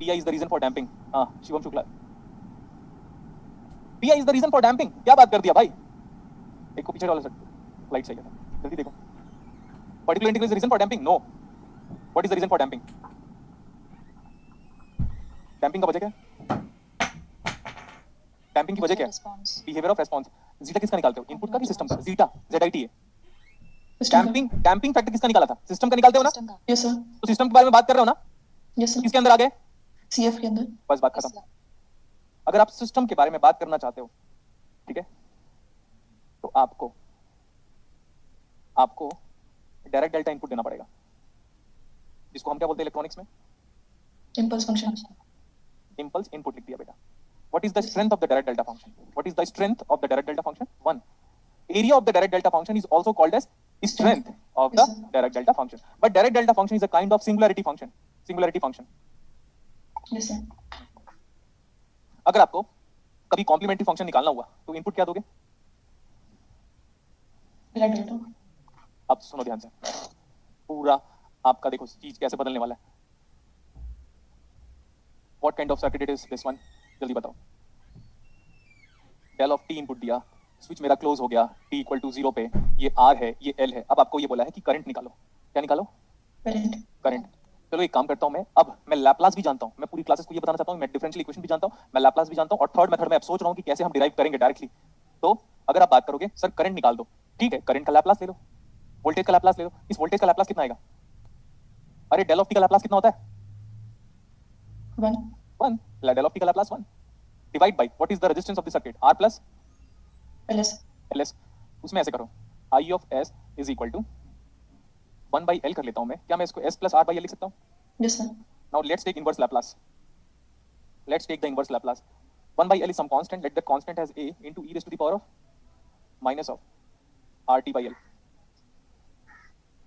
PI is the reason for damping. हाँ Shivam Shukla, PI is the reason for damping. क्या बात कर दिया भाई, एक को पीछे डालो सर, लाइट सही है, जल्दी देखो. Particular integral is the reason for damping? No. What is the reason for damping? Damping का वजह क्या है? Damping की वजह क्या है? Behavior of response. Zeta किसका निकालते हो? इनपुट का कि सिस्टम का? Zeta, ZIT है. डैम्पिंग फैक्टर किसका निकाला था? सिस्टम का निकालते हो ना? Yes sir. तो सिस्टम के बारे में बात कर रहे हो ना? Yes sir. किसके अंदर आ गए? CF के अंदर. बस बात खत्म. अगर आप सिस्टम के बारे में बात करना चाहते हो, ठीक है, तो आपको डायरेक्ट डेल्टा इनपुट देना पड़ेगा, जिसको हम क्या बोलते हैं इलेक्ट्रॉनिक्स में? Impulse function. इम्पल्स इनपुट लिख दिया बेटा. What is the strength of the direct delta function? What is the strength of the direct delta function? 1. Area of the direct delta function is also called as strength of the direct delta function. But direct delta function is a kind of singularity function. Singularity function. Yes sir. अगर आपको कभी complementary function निकालना हुआ तो input क्या दोगे? direct delta. अब सुनो ध्यान से, पूरा आपका देखो चीज कैसे बदलने वाला है. What kind of circuit it is this one? जल्दी बताओ. del of t इनपुट दिया, स्विच मेरा क्लोज हो गया, t इक्वल टू 0 पे, ये r है, ये l है. अब आपको ये बोला है कि करंट निकालो. क्या निकालो? करंट. चलो एक काम करता हूं अब मैं लैप्लास भी जानता हूं, मैं पूरी क्लासेस को ये बताना चाहता हूं, मैं डिफरेंशियल इक्वेशन भी जानता हूं, मैं लैप्लास भी जानता हूं, और थर्ड मेथड में अब सोच रहा हूं कि कैसे हम डिराइव करेंगे डायरेक्टली. तो अगर आप बात करोगे सर करंट निकाल दो, ठीक है, करंट का लैप्लास ले लो, वोल्टेज का लैप्लास ले लो. इस वोल्टेज का लैप्लास कितना आएगा? अरे डेल ऑफ टी का लैप्लास कितना होता है? 1. डेल ऑफ टी का Laplace 1 divide by what is the resistance of the circuit? R plus LS. उसमें ऐसे करो, I of S is equal to 1 by L कर लेता हूं मैं. क्या मैं इसको S plus R by L लिख सकता हूं? Yes sir. Now let's take inverse Laplace. Let's take the inverse Laplace. 1 by L is some constant. Let that constant as A into e raised to the power of minus of RT by L.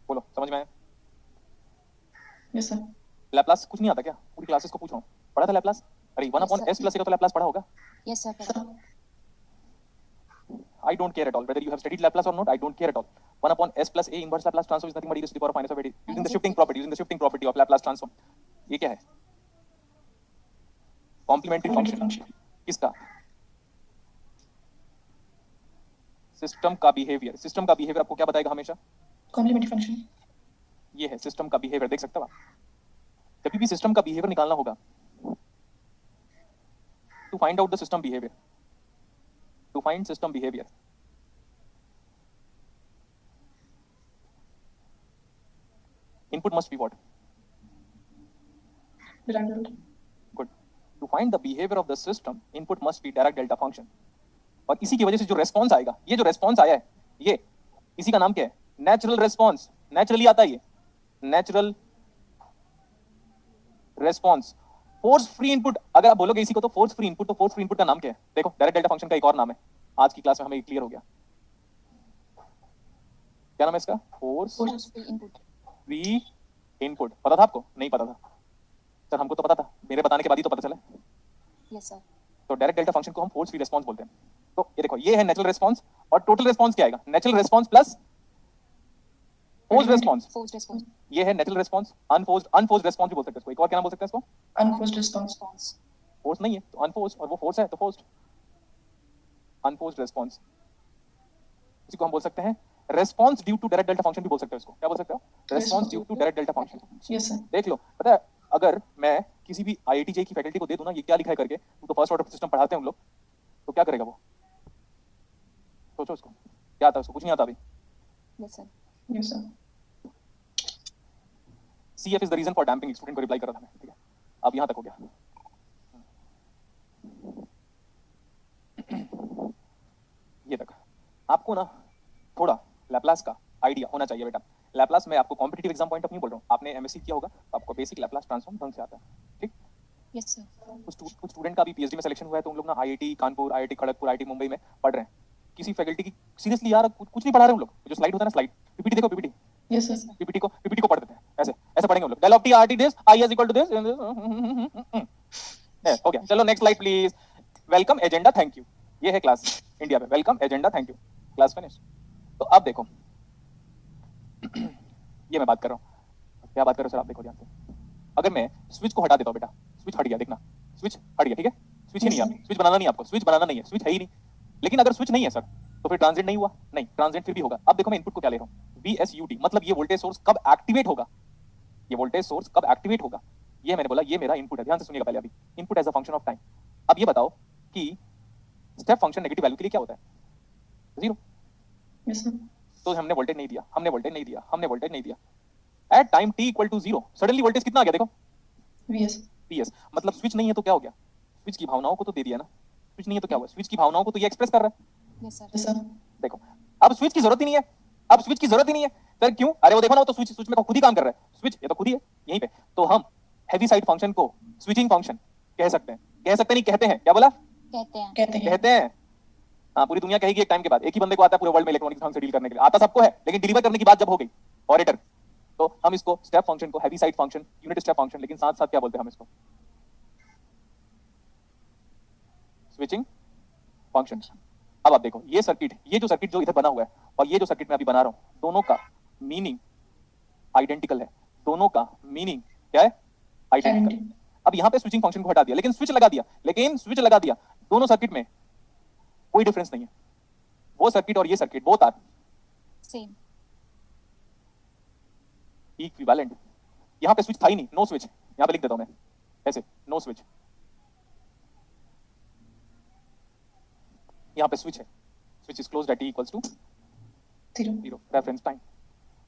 बोलो समझ में आया? Yes sir. Laplace कुछ नहीं आता क्या? पूरी classes को पूछ रहा हूँ, पढ़ा था लैप्लास? अरे 1 upon S plus A का तो लैप्लास पढ़ा होगा. Yes sir, पढ़ा. I don't care at all whether you have studied Laplace or not. I don't care at all. 1 upon S plus A inverse Laplace transform is nothing but e raised to the power of minus of AD using the shifting property of Laplace transform. ये क्या है? Complementary function. किसका? System का behaviour. System का behaviour आपको क्या बताएगा हमेशा? Complementary function. ये है सिस्टम का बिहेवियर. देख सकते हो आप, जब भी सिस्टम का बिहेवियर निकालना होगा, to find out the system behaviour, to find system behaviour, input must be what? direct delta. Good. To find the behavior of the system, input must be direct delta function. और इसी की वजह से जो response आएगा, ये जो response आया है, ये इसी का नाम क्या है? Natural response. नेचुरली आता है ये, natural response. Force free input. अगर आप बोलोगे इसी को तो फोर्स फ्री इनपुट, तो फोर्स फ्री इनपुट का नाम क्या है? देखो डायरेक्ट डेल्टा फंक्शन का एक और नाम है, आज की क्लास में हमें क्लियर हो गया. क्या नाम है इसका? Force free input. पता था आपको? नहीं पता था सर, हमको तो पता था, मेरे बताने के बाद ही तो पता चला. Yes sir. तो डायरेक्ट डेल्टा फंक्शन को हम फोर्स फ्री रिस्पांस बोलते हैं. तो ये देखो, ये है नेचुरल रिस्पांस, और टोटल रिस्पांस क्या आएगा? Natural response plus forced response. Forced response. ये है नेचुरल रिस्पांस. अनफोर्स्ड रिस्पांस भी बोल सकते हैं इसको. एक और क्या नाम बोल सकते हैं इसको? Unforced response. फोर्स नहीं है तो अनफोर्स्ड, और वो फोर्स है तो फोर्स्ड. अनफोर्स्ड रिस्पांस, इसी को हम बोल सकते हैं response due to direct delta function भी बोल सकते हो इसको. क्या बोल सकते हो? Response due to direct delta function. Yes sir. देख लो, पता है अगर मैं किसी भी IIT JEE की फैकल्टी को दे दूं ना, ये क्या लिखा है करके, तो फर्स्ट ऑर्डर सिस्टम पढ़ाते हैं हम लोग, तो क्या करेगा वो? सोचो उसको क्या आता है, उसको कुछ नहीं आता अभी. Yes sir. Yes sir. CF is the reason for damping. Student को रिप्लाई कर रहा था मैं, ठीक है. अब यहां तक हो गया. ये तक आपको ना थोड़ा लैप्लास का आइडिया होना चाहिए बेटा. लैप्लास में आपको competitive exam point of view बोल रहा हूँ. आपने MSc किया होगा तो आपको बेसिक लैप्लास ट्रांसफॉर्म ढंग से आता है, ठीक. Yes sir. कुछ स्टूडेंट का भी PhD में सिलेक्शन हुआ है, तो उन लोग ना IIT Kanpur, IIT Kharagpur, IIT Mumbai में पढ़ रहे हैं. किसी फैकल्टी की सीरियसली यार कुछ नहीं पढ़ा रहे हम लोग. जो स्लाइड होता है ना, स्लाइड PPT देखो, PPT Yes sir. PPT को पढ़ देते हैं. ऐसे ऐसे पढ़ेंगे हम लोग. Del of t RT this I is equal to this. हो गया. चलो next slide please. Welcome agenda, thank you. ये है क्लास इंडिया में. Welcome agenda, thank you. Class finish. तो अब देखो, ये मैं बात कर रहा हूँ. क्या बात कर रहा हूँ सर? आप देखो ध्यान से. अगर मैं स्विच को हटा देता हूँ बेटा, स्विच हट गया, देखना स्विच हट गया, ठीक है, स्विच ही नहीं है, स्विच बनाना नहीं आपको, स्विच बनाना नहीं है, स्विच है ही नहीं। लेकिन अगर स्विच नहीं है सर तो फिर ट्रांजिट नहीं हुआ, नहीं ट्रांजिट फिर भी होगा। अब देखो मैं इनपुट को क्या ले रहा हूँ, VSUT, मतलब ये वोल्टेज सोर्स कब एक्टिवेट होगा, ये वोल्टेज सोर्स कब एक्टिवेट होगा, ये मैंने बोला ये मेरा इनपुट है, ध्यान से सुनिएगा पहले अभी, input as a function of time. अब ये बताओ कि स्टेप फंक्शन नेगेटिव वैल्यू के लिए क्या होता है, 0। Yes, sir. तो हमने वोल्टेज नहीं दिया, हमने वोल्टेज नहीं दिया, हमने वोल्टेज नहीं दिया, at time t equal to 0 suddenly voltage कितना आ गया, देखो VS. PS, मतलब स्विच नहीं है तो क्या हो गया, स्विच की भावनाओं को तो दे दिया ना, स्विच नहीं है तो क्या हुआ, स्विच की भावनाओं को तो ये एक्सप्रेस कर रहा है। Yes, sir. Yes, sir. देखो अब स्विच की जरूरत ही नहीं है, अब स्विच की जरूरत ही नहीं है सर, क्यों, अरे वो देखो ना, वो तो स्विच स्विच में खुद ही काम कर रहा है, स्विच ये तो खुद ही है यहीं पे। तो हम हैवी साइड फंक्शन को स्विचिंग फंक्शन कह सकते हैं, कह सकते नहीं, कहते हैं, क्या बोला, कहते हैं। कहते हैं. कहते हैं। हाँ, पूरी दुनिया कहेगी एक टाइम के बाद, एक ही बंदे को आता है पूरे वर्ल्ड में इलेक्ट्रॉनिक्स ढंग से डील करने के लिए, आता सबको है, लेकिन डिलीवर करने की बात जब हो गई ऑरेटर, तो हम इसको स्टेप फंक्शन को heavy side function, unit step function, लेकिन साथ साथ क्या बोलते हैं हम इसको, स्विचिंग फंक्शन। अब आप देखो ये सर्किट, ये जो सर्किट जो इधर बना हुआ है और ये जो सर्किट मैं अभी बना रहा हूं, दोनों का मीनिंग आइडेंटिकल है, दोनों का मीनिंग क्या है, आइडेंटिकल। अब यहाँ पे स्विचिंग फंक्शन को हटा दिया, लेकिन स्विच लगा दिया, लेकिन स्विच लगा दिया, दोनों सर्किट में कोई डिफरेंस नहीं है, वो सर्किट और ये circuit both are Same. Equivalent. यहाँ पे स्विच था ही नहीं, नो स्विच, यहाँ पे लिख देता हूं मैं ऐसे, नो स्विच, यहाँ पे स्विच है, switch is closed at t equals to 0 reference time,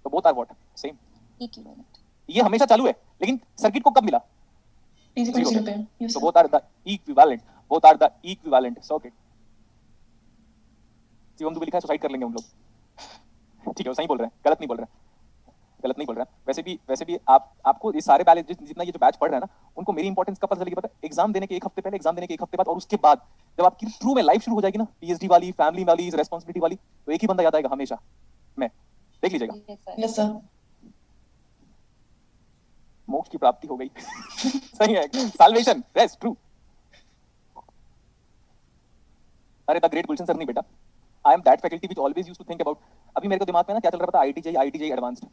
तो both are what, same. Equivalent. ये हमेशा चालू है, लेकिन सर्किट को कब मिला, T is equal to 0 पे. Yes, so sir. both are the equivalent, both are the equivalent circuit। Shivam Dubey लिखा है, सुसाइड कर लेंगे हम लोग, ठीक है, वो सही बोल रहे हैं, गलत नहीं बोल रहे हैं, गलत नहीं बोल रहे हैं। वैसे भी आपको ये सारे बैच जितना ये जो बैच पढ़ रहे हैं ना, उनको मेरी इंपॉर्टेंस कब पता चलेगी पता है, एग्जाम देने के एक हफ्ते पहले, एग्जाम देने के एक हफ्ते बाद, और उसके बाद जब आपकी ट्रू में लाइफ शुरू हो जाएगी ना, PhD वाली, फैमिली वाली, रेस्पॉन्सिबिलिटी वाली, तो एक ही बंदा याद आएगा हमेशा, मैं, देख लीजिएगा, Yes, sir. Yes, sir. मोक्ष की प्राप्ति हो गई सही है, साल्वेशन, रेस्ट, ट्रू। अरे द ग्रेट गुलशन सर नहीं बेटा, I am that faculty which always used to think about, अभी मेरे को दिमाग में ना क्या चल रहा था, IIT एडवांस्ड,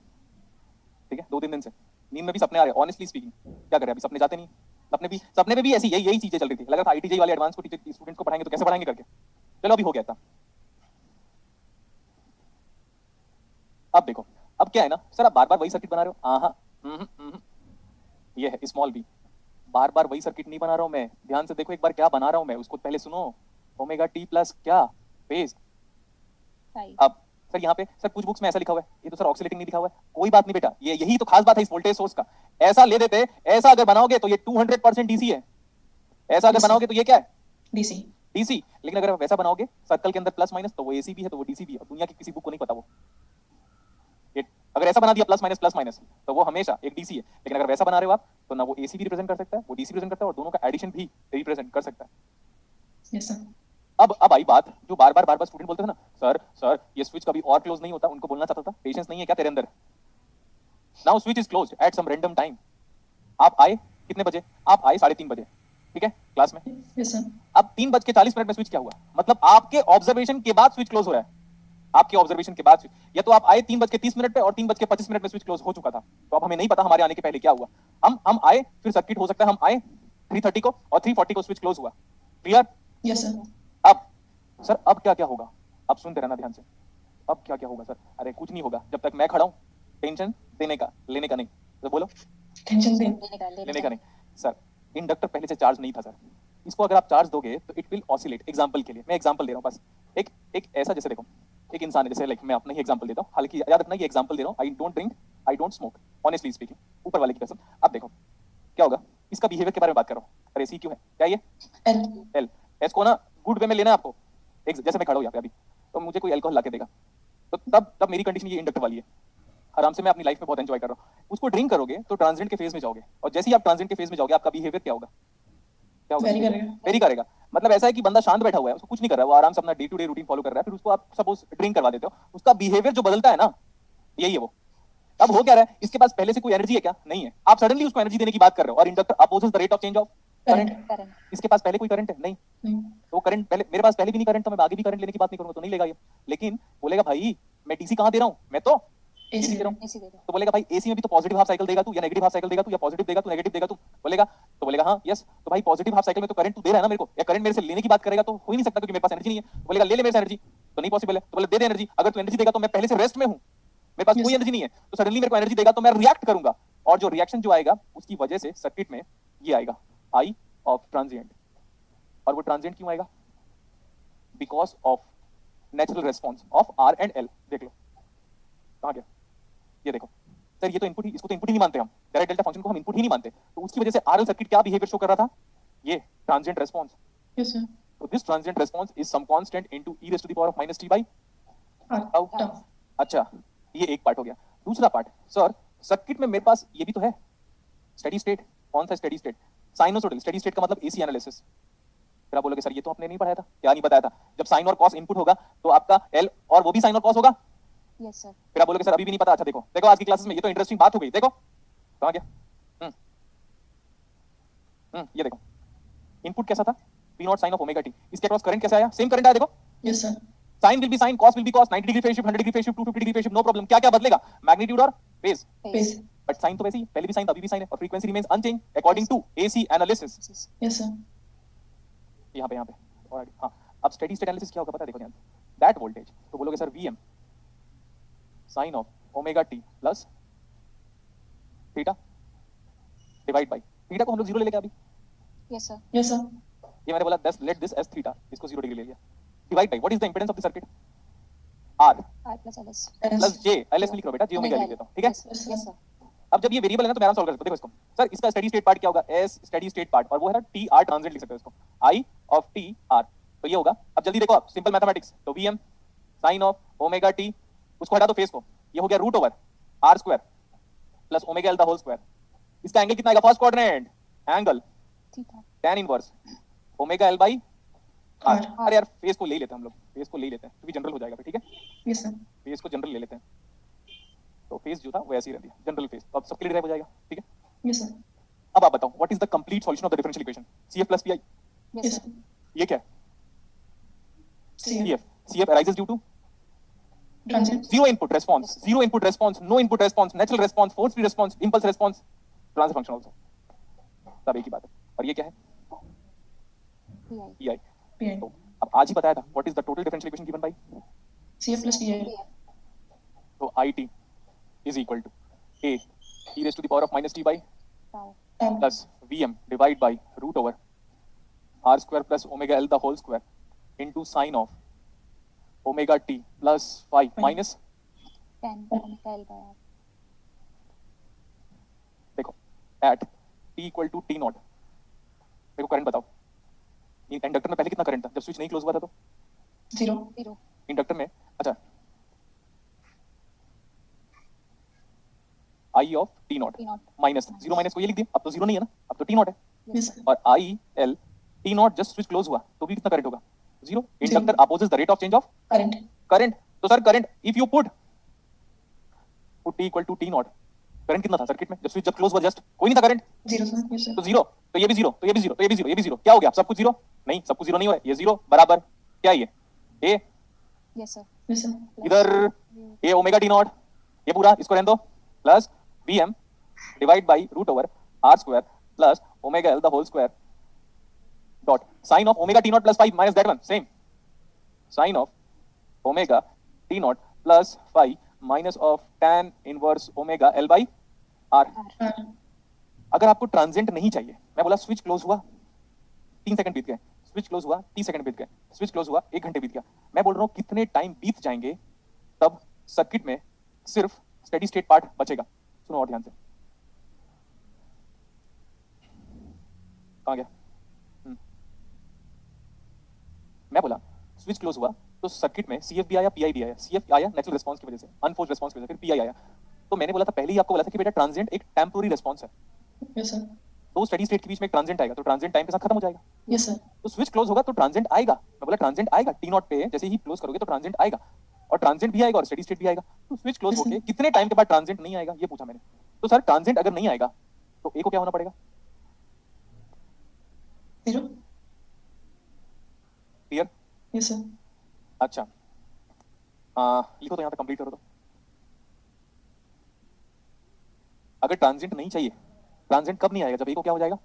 ठीक है, 2-3 दिन से नींद में भी सपने आ रहे हैं, ऑनेस्टली स्पीकिंग, क्या करें अभी, सपने जाते नहीं, सपने में भी ऐसी यही चीजें चल रही थी, लगा था IIT वाले एडवांस को टीचर स्टूडेंट्स को पढ़ाएंगे तो कैसे पढ़ाएंगे करके, चलो अभी हो गया था। अब देखो, अब क्या है ना सर, आप बार बार वही सर्किट बना रहे हो, ये है स्मॉल b, बार बार वही सर्किट नहीं बना रहा हूं मैं, ध्यान से देखो एक बार क्या बना रहा हूं मैं, उसको पहले सुनो, ओमेगा t प्लस क्या फेज। 5. अब सर यहाँ पे सर कुछ बुक्स में ऐसा लिखा हुआ है, ये तो सर ऑक्सीलेटिंग नहीं लिखा हुआ है, कोई बात नहीं बेटा, ये यही तो खास बात है इस वोल्टेज सोर्स का, ऐसा ले देते, ऐसा अगर बनाओगे तो ये 200% डीसी है, ऐसा अगर बनाओगे तो ये क्या है, DC. डीसी, लेकिन अगर वैसा बनाओगे सर्कल के अंदर प्लस माइनस, तो वो एसी भी है, तो वो डीसी भी है, दुनिया की किसी बुक को नहीं पता वो, अगर ऐसा बना दिया प्लस माइनस तो वो हमेशा एक डीसी है, लेकिन अगर वैसा बना रहे हो आप तो ना वो एसी भी रिप्रेजेंट कर सकता है, वो डीसी रिप्रेजेंट करता है, और दोनों का एडिशन भी रिप्रेजेंट कर सकता है। Yes, sir. अब आई बात जो बार बार स्टूडेंट बोलते थे ना, सर ये स्विच कभी और क्लोज नहीं होता, उनको बोलना चाहता था, पेशेंस नहीं है क्या तेरे अंदर, now switch is closed at some random time, आप आए कितने बजे, आप आए 3:30 बजे, ठीक है, क्लास में, Yes, sir. अब 3:40 में स्विच क्या हुआ, मतलब आपके ऑब्जर्वेशन के बाद स्विच क्लोज हो रहा है, आपके ऑब्जर्वेशन के बाद, या तो आप आए 3:30 पे और 3:25 में स्विच क्लोज हो चुका था, तो अब हमें नहीं पता हमारे आने के पहले क्या हुआ, हम आए, फिर सर्किट हो सकता है हम आए 3:30 को और 3:40 को स्विच क्लोज हुआ, क्लियर। Yes, sir. अब सर अब क्या होगा, अब सुनते रहना ध्यान से, अब क्या होगा सर, अरे कुछ नहीं होगा जब तक मैं खड़ा हूं, टेंशन देने का लेने का नहीं, तो बोलो Tension then. लेने का नहीं। सर इंडक्टर पहले से चार्ज नहीं था सर, इसको अगर आप चार्ज दोगे तो इट विल ऑसिलेट, एग्जांपल के लिए मैं एग्जांपल दे रहा हूं बस, एक ऐसा, जैसे देखो एक इंसान है, जैसे लाइक मैं अपना ही एग्जांपल देता हूं, हालांकि याद रखना ये एग्जांपल दे रहा हूं, I don't drink, I don't smoke, honestly speaking, ऊपर वाले की कसम। अब देखो क्या होगा, इसका बिहेवियर के बारे में बात कर रहा हूं, अरे सी क्यों है, क्या ये L. एल, एस को ना गुड वे में लेना है आपको, एक जैसे मैं खड़ा हूं यहाँ पे अभी, तो मुझे कोई अल्कोहल ला के देगा, तो तब मेरी कंडीशन ये इंडक्टर वाली है, आराम से मैं अपनी लाइफ में बहुत एंजॉय कर रहा हूँ, उसको ड्रिंक करोगे तो ट्रांजिएंट के फेज में जाओगे, और जैसे ही आप ट्रांजिएंट के फेज में जाओगे आपका बिहेवियर क्या होगा, Vary करेगा. वेरी करेगा, मतलब ऐसा है कि बंदा शांत बैठा हुआ है, उसको कुछ नहीं कर रहा है, वो आराम से अपना day to day routine follow कर रहा है, फिर उसको आप सपोज ड्रिंक करवा देते हो, उसका बिहेवियर जो बदलता है ना, यही है वो। अब हो क्या रहा है, इसके पास पहले से कोई एनर्जी है क्या, नहीं है, आप सडनली उसको एनर्जी देने की बात कर रहे हो, और inductor opposes the rate of change of current, Current. इसके पास पहले कोई करंट है नहीं, नहीं. तो करंट पहले, मेरे पास पहले भी नहीं करंट, तो मैं आगे भी करंट लेने की बात नहीं करूंगा तो नहीं लेगा ये, लेकिन बोलेगा भाई मैं डीसी कहां दे रहा हूं, मैं तो AC AC दे रहा हूँ, AC दे दो। तो बोलेगा भाई AC में भी तो पॉजिटिव हाफ साइकिल देगा तू, या नेगेटिव हाफ साइकिल देगा तू, या पॉजिटिव देगा तू, नेगेटिव देगा तू, बोलेगा, तो बोलेगा हाँ यस, तो भाई पॉजिटिव हाफ साइकिल में तो करंट तू दे रहा है ना मेरे को, या करंट मेरे से लेने की बात करेगा तो हो ही नहीं सकता क्योंकि मेरे पास एनर्जी नहीं है, तो बोलेगा ले ले मेरे से एनर्जी, तो नहीं पॉसिबल है, तो बोले दे दे एनर्जी, अगर तू एनर्जी देगा तो मैं पहले से रेस्ट में हूँ, मेरे पास Yes, कोई sir. एनर्जी नहीं है, तो सडनली मेरे को एनर्जी देगा तो मैं रिएक्ट करूंगा, और जो रिएक्शन जो आएगा उसकी वजह से सर्किट में ये आएगा आई ऑफ ट्रांजिएंट, और वो ट्रांजिएंट क्यों आएगा, because of natural response of R and L. देख लो कहाँ गया, ये देखो सर, ये तो इनपुट ही, इसको तो इनपुट ही नहीं मानते हम, डायरेक्ट डेल्टा फंक्शन को हम इनपुट ही नहीं मानते, तो उसकी वजह से आरएल सर्किट क्या बिहेवियर शो कर रहा था, ये transient response. Yes, sir. So this transient response is some constant into e raised to the power of minus t by R. tau। Tau. अच्छा, ये एक पार्ट हो गया। दूसरा पार्ट, सर सर्किट में मेरे पास ये भी तो है, स्टेडी स्टेट। कौन सा steady state, sinusoidal. Steady state का मतलब एसी एनालिसिस। फिर आप बोलोगे सर ये तो आपने नहीं पढ़ाया था, क्या नहीं बताया था, जब साइन और कॉस इनपुट होगा तो आपका एल और वो भी साइन और कॉस होगा। Yes sir। फिर आप बोलोगे सर अभी भी नहीं पता, अच्छा देखो देखो आज की क्लासेस में ये तो इंटरेस्टिंग बात हो गई, देखो कहाँ गया, ये देखो इनपुट कैसा था, P naught sine of omega t, इसके अक्रॉस करंट कैसे आया, सेम करंट आया, देखो Yes, sir. Sine will be sine, cos will be cos, 90 degree phase shift, 100 degree phase shift, 250 degree phase shift, no problem. क्या क्या बदलेगा, magnitude और phase, Phase. But sign तो वैसे ही, पहले भी साइन अभी भी साइन है, और frequency remains unchanged according to AC analysis. Yes, sir. यहाँ पे और आगे, हाँ अब स्टेडी स्टेट एनालिसिस क्या होगा पता है, देखो ध्यान से, दैट वोल्टेज, तो बोलोगे sir VM sine of omega t plus theta divide by theta को हम लोग जीरो ले लेंगे अभी, Yes sir। Yes, sir. ये मैंने बोला लेट दिस एज थीटा, इसको 0 डिग्री ले लिया, divide by what is the impedance of the circuit, R R plus LS। Plus j, LS लिख लो बेटा, जे ओमेगा लिख देता हूं, ठीक है। Yes yes sir। अब जब ये वेरिएबल है ना तो मैं आराम सॉल्व कर सकता हूं, देखो इसको सर, इसका स्टेडी स्टेट पार्ट क्या होगा, एस स्टेडी स्टेट पार्ट, और वो है ना टी आर ट्रांजिएंट लिख सकते हो इसको, आई ऑफ टी आर, तो ये होगा। अब जल्दी देखो आप, सिंपल मैथमेटिक्स, तो VM sine of omega t, उसको हटा दो फेस को, ये हो गया root over R square plus omega L the whole square, इसका एंगल कितना आएगा, first quadrant angle theta. tan inverse omega L by R. R. अरे यार फेस को ले लेते हैं हम लोग, फेस को ले लेते हैं क्योंकि जनरल हो जाएगा, ठीक है, Yes, sir. फेस को जनरल ले लेते हैं, तो फेस जो था वो ऐसे ही रहती है जनरल फेस, तो अब सबके लिए ड्राइव हो जाएगा, ठीक है। Yes, sir. अब आप बताओ what is the complete solution of the differential equation, CF plus PI, Yes Yes, sir। sir. ये क्या है, CF. CF arises due to Transient. zero input response, zero input response, no input response, natural response, force free response, impulse response, transfer function also, सब एक ही बात है। और ये क्या है, PI। PI। PI. तो अब आज ही बताया था what is the total differential equation given by, CF plus PI. तो IT is equal to A e raised to the power of minus t by Tau। Tau. plus VM divide by root over r square plus omega L the whole square into sine of omega t plus phi minus, Tan omega L by R। देखो at t equal to t naught, देखो current बताओ, inductor में पहले कितना current था जब switch नहीं close हुआ था, तो 0. 0। इंडक्टर में, अच्छा I of T not T naught। Minus, zero minus को ये लिख दिया, अब तो जीरो नहीं है ना, अब तो टी नॉट है, Yes, sir। sir. और I L T nought just switch close हुआ तो भी कितना करंट होगा, zero. Inductor opposes the rate of change of Current. Current, तो sir current if you put T equal to T nought, current कितना था circuit में जब स्विच जब क्लोज हुआ, जस्ट कोई नहीं था करंट, 0, sir. Yes, sir. तो जीरो, तो ये भी जीरो, तो ये भी जीरो, तो ये भी जीरो, ये भी जीरो, क्या हो गया सब कुछ जीरो, नहीं सब कुछ जीरो नहीं हुआ, ये जीरो बराबर क्या, ये ए Yes sir। Yes, sir. इधर ए ओमेगा टी नॉट, ये पूरा इसको रहने दो, plus VM divide by root over R square plus omega L the whole square dot sine of omega t naught plus 5 minus that one, same sine of omega t naught plus 5 minus of tan inverse omega L by R. R. अगर आपको transient नहीं चाहिए, मैं बोला switch close हुआ 3 second बीत गए, switch close हुआ 30 सेकंड बीत गए, स्विच क्लोज हुआ 1 घंटे बीत गया, मैं बोल रहा हूँ कितने टाइम बीत जाएंगे तब सर्किट में सिर्फ स्टेडी स्टेट पार्ट बचेगा। सुनो और ध्यान से, कहाँ गया, मैं बोला स्विच क्लोज हुआ तो सर्किट में सीएफ भी आया, पीआई भी आया, सीएफ आया नेचुरल रिस्पांस की वजह से, अनफोर्स्ड रिस्पांस की वजह से, फिर पीआई आया, तो मैंने बोला था पहले ही आपको बोला था कि बेटा ट्रांजिएंट एक टेम्पोररी रिस्पांस है, Yes, sir. तो स्टेडी स्टेट के बीच में एक ट्रांजिएंट आएगा, तो ट्रांजिएंट टाइम के साथ खत्म हो जाएगा, Yes, sir. तो स्विच क्लोज होगा तो ट्रांजिएंट आएगा, मैं बोला ट्रांजिएंट आएगा टी नॉट पे, जैसे ही क्लोज करोगे तो ट्रांजिएंट आएगा, और ट्रांजिएंट भी आएगा और स्टेडी स्टेट भी आएगा, तो स्विच क्लोज Yes, sir. होके कितने टाइम के बाद ट्रांजिएंट नहीं आएगा ये पूछा मैंने, तो सर ट्रांजिएंट अगर नहीं आएगा तो ए को क्या होना पड़ेगा, 0. Clear, Yes, sir. अच्छा लिखो तो यहाँ तक कंप्लीट करो, तो अगर ट्रांजिएंट नहीं चाहिए, ट्रांजिएंट कब नहीं आएगा? जब ए को क्या हो जाएगा,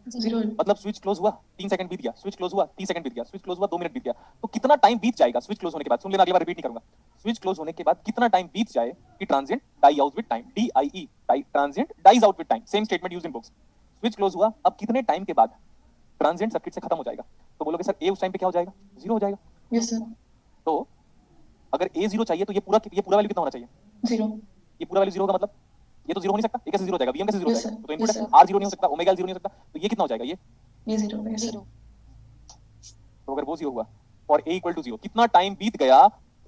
जीरो मतलब स्विच क्लोज हुआ 3 सेकंड बीत गया, स्विच क्लोज हुआ 30 सेकंड बीत गया, स्विच क्लोज हुआ 2 मिनट बीत गया, तो कितना टाइम बीत जाएगा स्विच क्लोज होने के बाद? सुन लेना, अगली बार रिपीट नहीं करूंगा। स्विच क्लोज होने के बाद कितना टाइम बीत जाए कि transient die out with time, DIE, transient dies out with time, same statement used in books. Switch close हुआ, अब कितने टाइम के बाद ट्रांजिएंट सर्किट से खत्म हो जाएगा? तो बोलोगे सर ए उस टाइम पे क्या हो जाएगा, जीरो हो जाएगा। यस सर तो अगर ए जीरो चाहिए तो ये पूरा वैल्यू कितना होना चाहिए? जीरो ये पूरा वैल्यू जीरो होगा, मतलब ये तो जीरो हो नहीं सकता, ये कैसे जीरो हो जाएगा? वीएम कैसे जीरो हो Yes, जाएगा? sir. तो इनपुट Yes, है, sir. आर जीरो नहीं हो सकता, ओमेगा जीरो नहीं हो सकता, तो ये कितना हो जाएगा? ये जीरो हो गया सर जीरो तो अगर वो जीरो हुआ और ए इक्वल टू जीरो, कितना टाइम बीत गया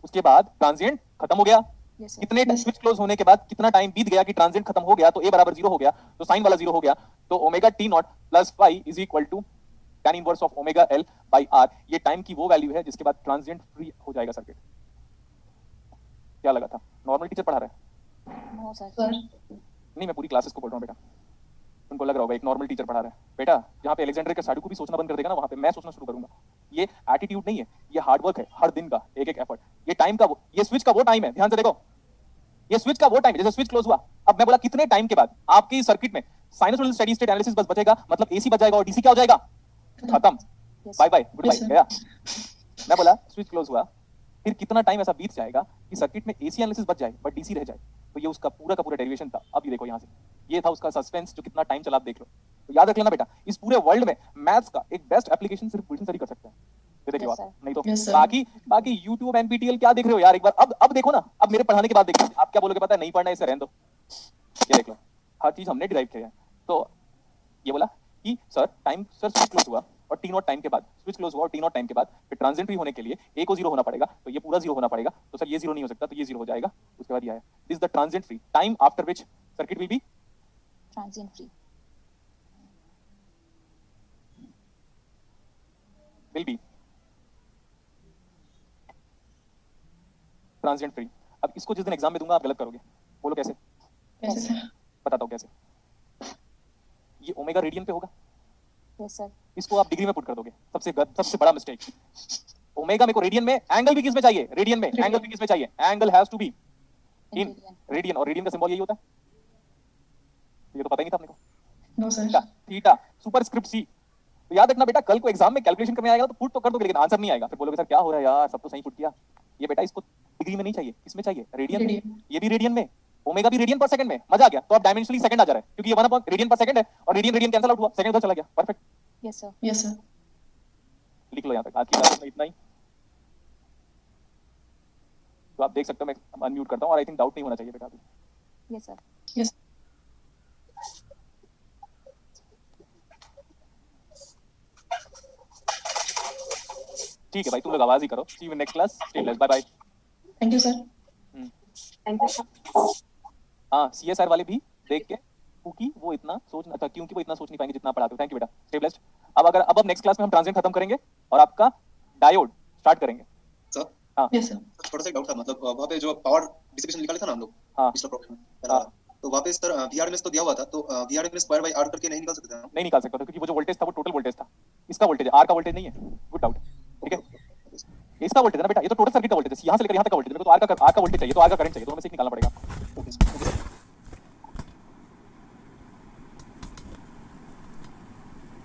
उसके बाद ट्रांजिएंट खत्म हो गया? यस सर कितने Yes. स्विच क्लोज होने के बाद कितना टाइम बीत गया कि ट्रांजिएंट खत्म हो गया? तो ए बराबर जीरो हो गया, तो साइन वाला जीरो हो गया, तो omega t naught plus phi is equal to tan inverse of omega L by R. ये टाइम की वो वैल्यू है जिसके बाद ट्रांजिएंट फ्री हो जाएगा सर्किट। क्या लगा था? नॉर्मल टीचर पढ़ा रहा है? नो सर सर नहीं, मैं पूरी क्लासेस को बोल रहा हूँ बेटा। तुमको लग रहा होगा एक नॉर्मल टीचर पढ़ा रहा है बेटा। जहाँ पे अलेक्जेंडर के साडू को भी सोचना बंद कर देगा ना, वहाँ पे मैं सोचना शुरू करूंगा। ये एटीट्यूड नहीं है, ये हार्डवर्क है, हर दिन का एक एक एफर्ट। ये टाइम का ये स्विच का वो टाइम है, ध्यान से देखो, ये स्विच का वो टाइम है। जैसे स्विच क्लोज हुआ, अब मैं बोला कितने टाइम के बाद आपकी सर्किट में साइनसॉइडल स्टेडी स्टेट एनालिसिस बस बचेगा, मतलब एसी बच जाएगा और डीसी क्या हो जाएगा, खत्म, yes bye bye, good bye, Yes, sir. गया। मैं बोला स्विच क्लोज हुआ, फिर कितना टाइम ऐसा बीत जाएगा कि सर्किट में एसी एनालिसिस बच जाए बट डीसी रह जाए। तो ये उसका पूरा का पूरा डेरिवेशन था। अब ये देखो यहाँ से, ये था उसका सस्पेंस, जो कितना टाइम चला आप देख लो। तो याद रख लेना बेटा, इस पूरे वर्ल्ड में मैथ्स का एक बेस्ट एप्लीकेशन सिर्फ बुलेटिन सर ही कर सकते हैं। ये देखिए Yes, आप, sir. नहीं तो Yes, sir. बाकी YouTube NPTEL क्या देख रहे हो यार? एक बार अब देखो ना, अब मेरे पढ़ाने के बाद देखो, आप क्या बोलोगे पता है? नहीं पढ़ना है इसे रहने दो। ये देख लो, हर चीज हमने डिराइव किया है। तो ये बोला कि sir time, sir switch close हुआ और टी नॉट टाइम के बाद, स्विच क्लोज हुआ और टी नॉट टाइम के बाद फिर ट्रांजिएंट होने के लिए ए को जीरो होना पड़ेगा, तो ये पूरा जीरो होना पड़ेगा। तो सर ये जीरो नहीं हो सकता, तो ये जीरो हो जाएगा। उसके बाद ये है, this the transient free time after which circuit will be transient free transient free. अब इसको जिस दिन एग्जाम में दूंगा आप गलत करोगे, बोलो कैसे? कैसे सर बताता हूँ कैसे। ये ओमेगा रेडियन पे होगा, यस सर इसको आप डिग्री में पुट कर दोगे, सबसे बड़ा मिस्टेक। ओमेगा मेरे को रेडियन में, एंगल भी किस में चाहिए? रेडियन में। एंगल भी किस में चाहिए? Angle has to be in radian, और रेडियन का सिंबल यही होता है। ये तो पता ही नहीं था अपने को। नो सर थीटा सुपरस्क्रिप्ट सी। तो याद रखना बेटा, कल को एग्जाम में कैलकुलेशन करने आएगा तो पुट तो कर दोगे, लेकिन आंसर नहीं आएगा। फिर बोलोगे सर क्या हो रहा है यार, सब तो सही पुट किया। ये बेटा इसको डिग्री में नहीं चाहिए, किसमें चाहिए? रेडियन में। Radian. ये भी रेडियन में, ओमेगा भी रेडियन पर सेकंड में। मजा आ गया। तो अब डायमेंशनली सेकंड आ जा रहा है, क्योंकि ये 1 अपॉन रेडियन पर सेकंड है और रेडियन रेडियन कैंसिल आउट हुआ, सेकंड उधर चला गया। Perfect, yes sir yes sir लिख लो यहाँ तक। आज की क्लास में इतना ही। तो आप देख सकते हो, मैं अनम्यूट करता हूँ, और आई थिंक डाउट नहीं होना चाहिए बेटा अभी। यस सर यस ठीक है भाई, तुम लोग आवाज ही करो। See you next class, stay blessed, bye bye. Thank you sir thank you sir हाँ, CSR वाले भी देख के, क्योंकि वो इतना सोच नहीं पाएंगे जितना पढ़ाते हो। थैंक यू बेटा, स्टे ब्लेस्ड। अब नेक्स्ट क्लास में हम ट्रांजिएंट खत्म करेंगे और आपका डायोड स्टार्ट करेंगे। सर यस सर थोड़ा सा एक डाउट था, मतलब वहाँ पे जो पावर डिसिपेशन निकाले था ना हम लोग हाँ। पिछला प्रॉब्लम में पहला वाला, तो वहाँ पे सर VRMS तो दिया हुआ था, तो VRMS स्क्वायर बाय R करके नहीं निकाल सकते हम? नहीं निकाल सकता था, क्योंकि वो जो वोल्टेज था वो टोटल वोल्टेज था। इसका वोल्टेज है, आर का वोल्टेज नहीं है। गुड डाउट, ठीक है। ये इसका वोल्टेज है ना बेटा, ये तो टोटल सर्किट का वोल्टेज है, यहाँ से लेकर यहाँ तक का वोल्टेज है। मेरे को तो आर का वोल्टेज चाहिए, तो आर का करंट चाहिए, तो हमें से निकालना पड़ेगा। Okay sir.